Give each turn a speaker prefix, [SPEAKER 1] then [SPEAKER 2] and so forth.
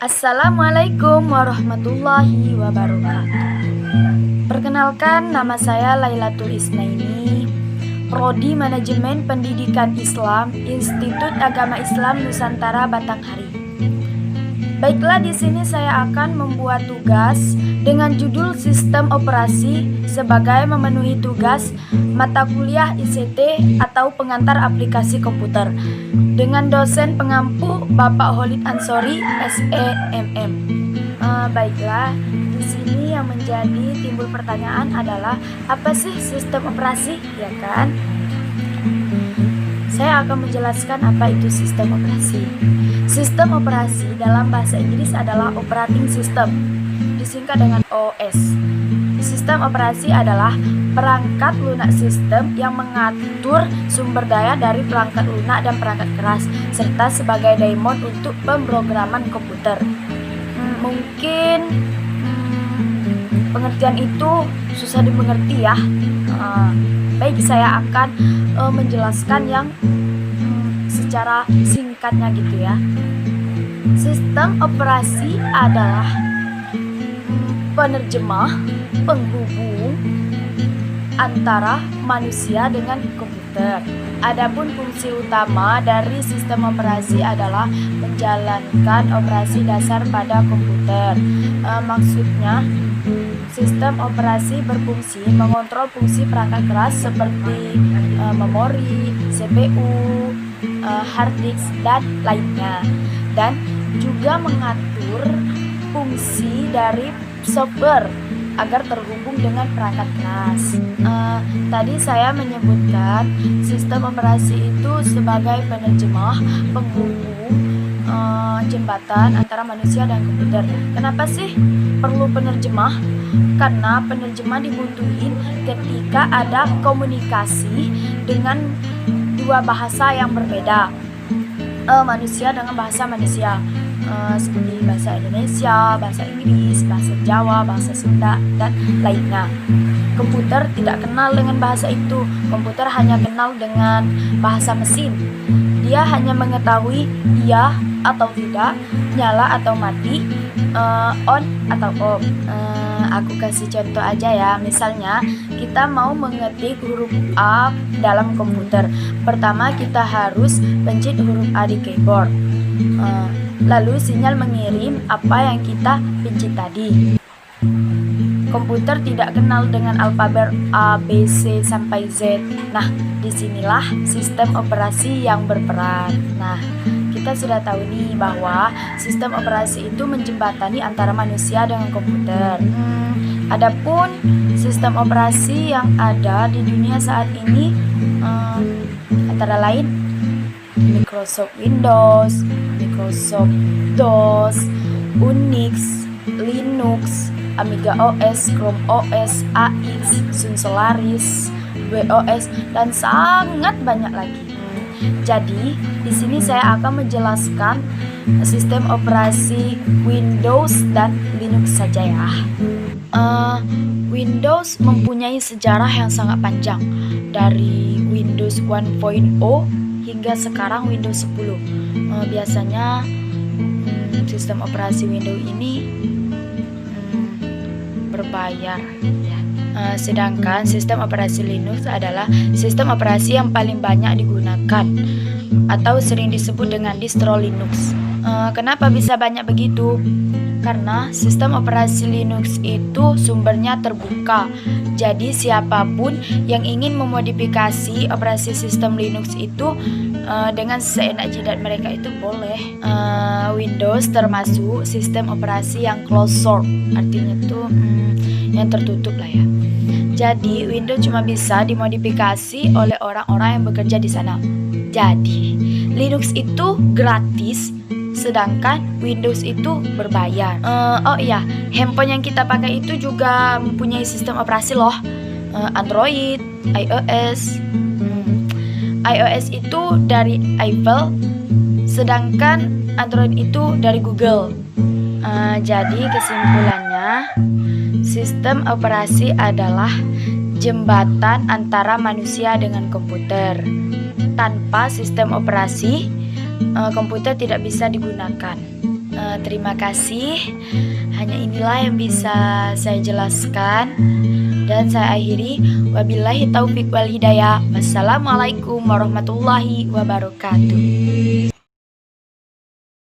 [SPEAKER 1] Assalamualaikum warahmatullahi wabarakatuh. Perkenalkan, nama saya Lailatul Isnaini, Prodi Manajemen Pendidikan Islam, Institut Agama Islam Nusantara Batanghari. Baiklah, di sini saya akan membuat tugas dengan judul Sistem Operasi sebagai memenuhi tugas mata kuliah ICT atau pengantar aplikasi komputer dengan dosen pengampu Bapak Khalid Ansori, SEMM. Baiklah, di sini yang menjadi timbul pertanyaan adalah apa sih sistem operasi, ya kan? Saya akan menjelaskan apa itu sistem operasi. Sistem operasi dalam bahasa Inggris adalah operating system, disingkat dengan OS. Sistem operasi adalah perangkat lunak sistem yang mengatur sumber daya dari perangkat lunak dan perangkat keras, serta sebagai daemon untuk pemrograman komputer. Mungkin pengertian itu susah dimengerti ya. Baik, saya akan menjelaskan yang secara singkatnya gitu ya. Sistem operasi adalah penerjemah, penghubung antara manusia dengan komputer. Adapun fungsi utama dari sistem operasi adalah menjalankan operasi dasar pada komputer. Maksudnya, sistem operasi berfungsi mengontrol fungsi perangkat keras seperti memori, CPU, hard disk, dan lainnya, dan juga mengatur fungsi dari software agar terhubung dengan perangkat keras. Tadi saya menyebutkan sistem operasi itu sebagai penerjemah, penghubung, jembatan antara manusia dan komputer. Kenapa sih perlu penerjemah? Karena penerjemah dibutuhin ketika ada komunikasi dengan dua bahasa yang berbeda, manusia dengan bahasa manusia, seperti bahasa Indonesia, bahasa Inggris, bahasa Jawa, bahasa Sunda, dan lainnya. Komputer tidak kenal dengan bahasa itu. Komputer hanya kenal dengan bahasa mesin. Dia hanya mengetahui iya atau tidak, nyala atau mati, on atau off. Aku kasih contoh aja ya. Misalnya kita mau mengetik huruf A dalam komputer. Pertama kita harus pencet huruf A di keyboard. Lalu sinyal mengirim apa yang kita pencet tadi. Komputer tidak kenal dengan alfabet A, B, C sampai Z. Nah, disinilah sistem operasi yang berperan. Nah, kita sudah tahu nih bahwa sistem operasi itu menjembatani antara manusia dengan komputer. Adapun sistem operasi yang ada di dunia saat ini antara lain Microsoft Windows, Microsoft DOS, Unix, Linux, Amiga OS, Chrome OS, AX, Sun Solaris, WOS, dan sangat banyak lagi. Jadi, di sini saya akan menjelaskan sistem operasi Windows dan Linux saja ya. Windows mempunyai sejarah yang sangat panjang, dari Windows 1.0 hingga sekarang Windows 10. Biasanya sistem operasi Windows ini berbayar ya. Sedangkan sistem operasi Linux adalah sistem operasi yang paling banyak digunakan atau sering disebut dengan distro Linux. Kenapa bisa banyak begitu? Karena sistem operasi Linux itu sumbernya terbuka. Jadi siapapun yang ingin memodifikasi operasi sistem Linux itu dengan seenak jidat mereka itu boleh. Windows termasuk sistem operasi yang closed source, artinya tuh yang tertutup lah ya. Jadi Windows cuma bisa dimodifikasi oleh orang-orang yang bekerja di sana. Jadi Linux itu gratis, sedangkan Windows itu berbayar. Oh iya, handphone yang kita pakai itu juga mempunyai sistem operasi loh. Android, iOS. iOS itu dari Apple, sedangkan Android itu dari Google. Jadi kesimpulannya, sistem operasi adalah jembatan antara manusia dengan komputer. Tanpa sistem operasi, komputer tidak bisa digunakan. Terima kasih. Hanya inilah yang bisa saya jelaskan dan saya akhiri. Wabillahi taufik wal hidayah. Wassalamualaikum warahmatullahi wabarakatuh.